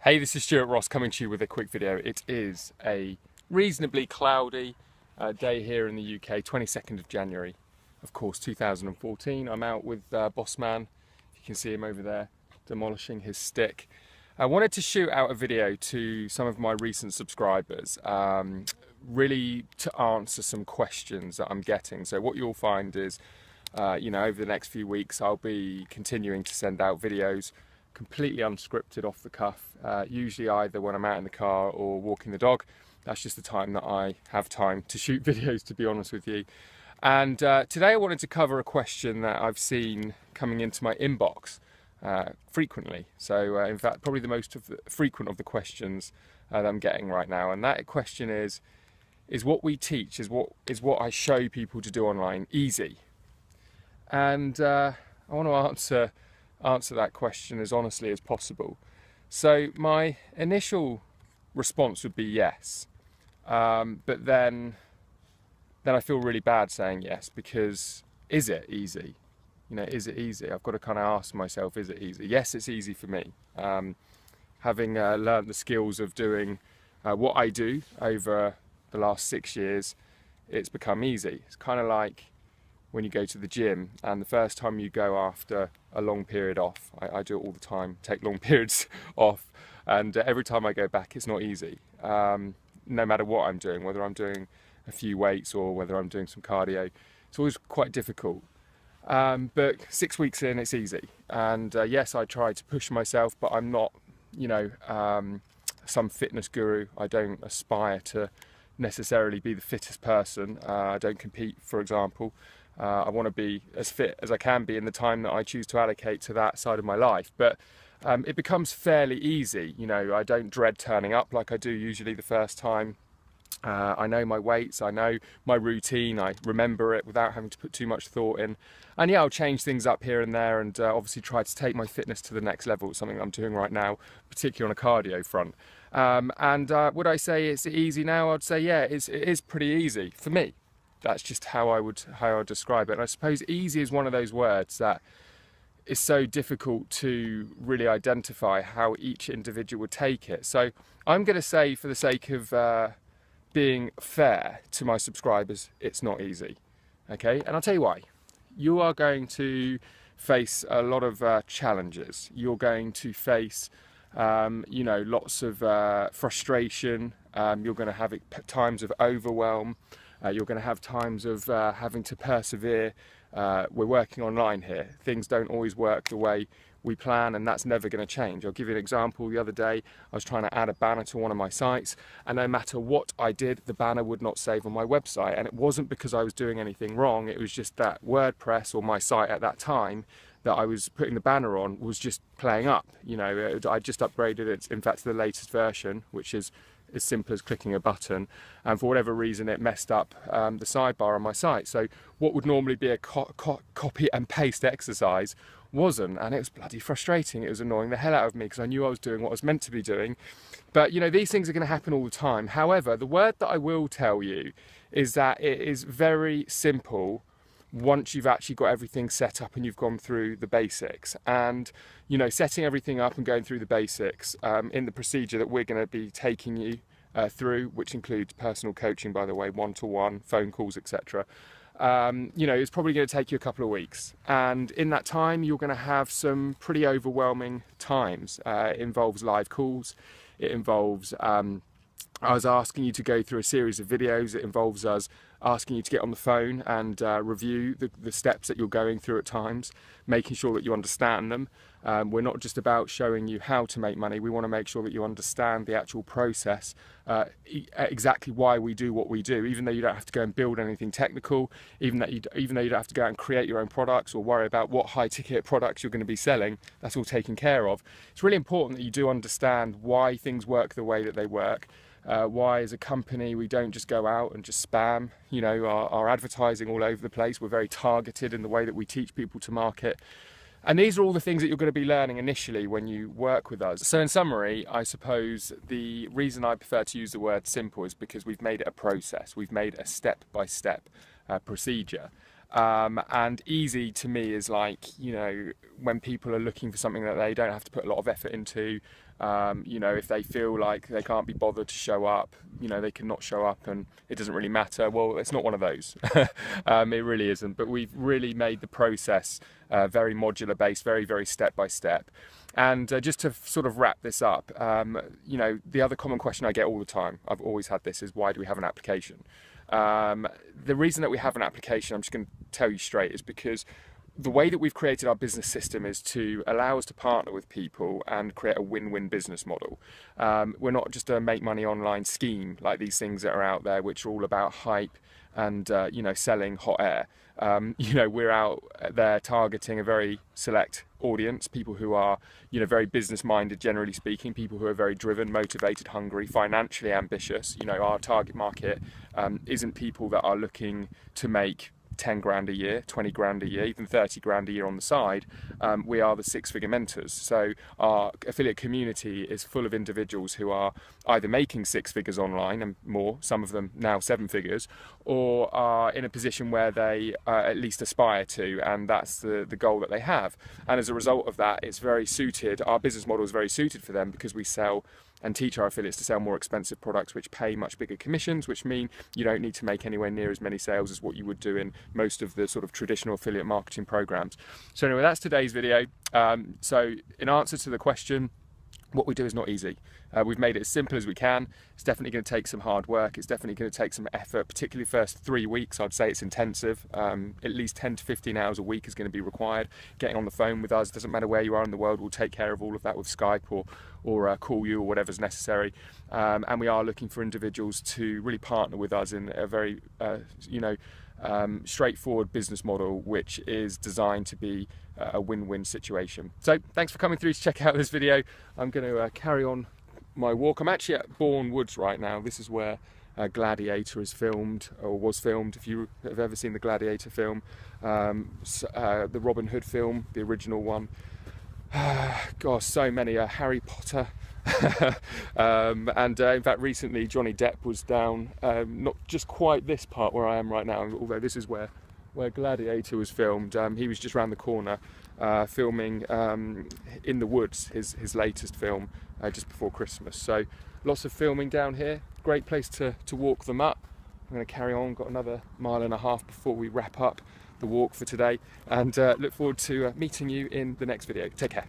Hey, this is Stuart Ross coming to you with a quick video. It is a reasonably cloudy day here in the UK, 22nd of January, of course, 2014. I'm out with Boss Man. You can see him over there demolishing his stick. I wanted to shoot out a video to some of my recent subscribers, really to answer some questions that I'm getting. So what you'll find is, over the next few weeks, I'll be continuing to send out videos completely unscripted, off the cuff, usually either when I'm out in the car or walking the dog. That's just the time that I have time to shoot videos, to be honest with you. And today I wanted to cover a question that I've seen coming into my inbox frequently. So in fact, probably the most frequent of the questions that I'm getting right now. And that question is what we teach, is what I show people to do online easy? And I want to answer that question as honestly as possible. So my initial response would be yes, but then I feel really bad saying yes, because is it easy? Is it easy? I've got to kind of ask myself, is it easy? Yes, it's easy for me. Having learned the skills of doing what I do over the last 6 years, it's become easy. It's kind of like when you go to the gym and the first time you go after a long period off. I do it all the time, take long periods off, and every time I go back it's not easy, no matter what I'm doing, whether I'm doing a few weights or whether I'm doing some cardio. It's always quite difficult, but 6 weeks in it's easy. And yes, I try to push myself, but I'm not some fitness guru. I don't aspire to necessarily be the fittest person. I don't compete, for example. I want to be as fit as I can be in the time that I choose to allocate to that side of my life. But it becomes fairly easy. I don't dread turning up like I do usually the first time. I know my weights, I know my routine, I remember it without having to put too much thought in. And yeah, I'll change things up here and there, and obviously try to take my fitness to the next level. It's something I'm doing right now, particularly on a cardio front. Would I say it's easy now? I'd say yeah, it is pretty easy for me. That's just how I would describe it. And I suppose easy is one of those words that is so difficult to really identify how each individual would take it. So I'm going to say, for the sake of being fair to my subscribers, it's not easy. Okay, and I'll tell you why. You are going to face a lot of challenges. You're going to face lots of frustration. You're going to have times of overwhelm. You're going to have times of having to persevere. We're working online here. Things don't always work the way we plan, and that's never going to change. I'll give you an example. The other day I was trying to add a banner to one of my sites, and no matter what I did, the banner would not save on my website. And it wasn't because I was doing anything wrong. It was just that WordPress, or my site at that time that I was putting the banner on, was just playing up. I just upgraded it, in fact, to the latest version, which is as simple as clicking a button, and for whatever reason it messed up the sidebar on my site. So what would normally be a copy and paste exercise wasn't, and it was bloody frustrating. It was annoying the hell out of me, because I knew I was doing what I was meant to be doing. But these things are going to happen all the time. However, the word that I will tell you is that it is very simple once you've actually got everything set up and you've gone through the basics. And setting everything up and going through the basics in the procedure that we're going to be taking you through, which includes personal coaching, by the way, one-to-one, phone calls, etc. It's probably going to take you a couple of weeks, and in that time you're going to have some pretty overwhelming times. It involves live calls, it involves us asking you to go through a series of videos, it involves us asking you to get on the phone and review the steps that you're going through at times, making sure that you understand them. We're not just about showing you how to make money. We want to make sure that you understand the actual process, exactly why we do what we do, even though you don't have to go and build anything technical, even though you don't have to go out and create your own products or worry about what high ticket products you're going to be selling. That's all taken care of. It's really important that you do understand why things work the way that they work. Why, as a company, we don't just go out and just spam our advertising all over the place. We're very targeted in the way that we teach people to market. And these are all the things that you're going to be learning initially when you work with us. So in summary, I suppose the reason I prefer to use the word simple is because we've made it a process. We've made a step-by-step procedure. And easy to me is like, when people are looking for something that they don't have to put a lot of effort into, You know, if they feel like they can't be bothered to show up, you know, they can not show up and it doesn't really matter. Well, it's not one of those. It really isn't. But we've really made the process very modular based, very, very step by step. And just to sort of wrap this up, you know, the other common question I get all the time, I've always had this, is why do we have an application? The reason that we have an application, I'm just going to tell you straight, is because the way that we've created our business system is to allow us to partner with people and create a win-win business model. We're not just a make money online scheme like these things that are out there, which are all about hype and you know, selling hot air. You know, we're out there targeting a very select audience, people who are, you know, very business minded, generally speaking, people who are very driven, motivated, hungry, financially ambitious. You know, our target market isn't people that are looking to make 10 grand a year, 20 grand a year, even 30 grand a year on the side. We are the six-figure mentors. So our affiliate community is full of individuals who are either making six figures online and more, some of them now seven figures, or are in a position where they at least aspire to, and that's the goal that they have. And as a result of that, it's very suited, our business model is very suited for them, because we sell and teach our affiliates to sell more expensive products which pay much bigger commissions, which mean you don't need to make anywhere near as many sales as what you would do in most of the sort of traditional affiliate marketing programs. So anyway, that's today's video. So in answer to the question, what we do is not easy. We've made it as simple as we can. It's definitely going to take some hard work. It's definitely going to take some effort, particularly the first 3 weeks. I'd say it's intensive. At least 10 to 15 hours a week is going to be required. Getting on the phone with us, doesn't matter where you are in the world, we'll take care of all of that with Skype or call you or whatever's necessary. And we are looking for individuals to really partner with us in a very, you know, straightforward business model, which is designed to be a win-win situation. So thanks for coming through to check out this video. I'm going to carry on my walk. I'm actually at Bourne Woods right now. This is where Gladiator is filmed, or was filmed. If you have ever seen the Gladiator film, the Robin Hood film, the original one. Gosh, so many. Harry Potter. And in fact, recently Johnny Depp was down, not just quite this part where I am right now, although this is where Gladiator was filmed. He was just around the corner filming In the Woods, his latest film, just before Christmas. So lots of filming down here. Great place to walk them up. I'm going to carry on, got another 1.5 miles before we wrap up the walk for today, and look forward to meeting you in the next video. Take care.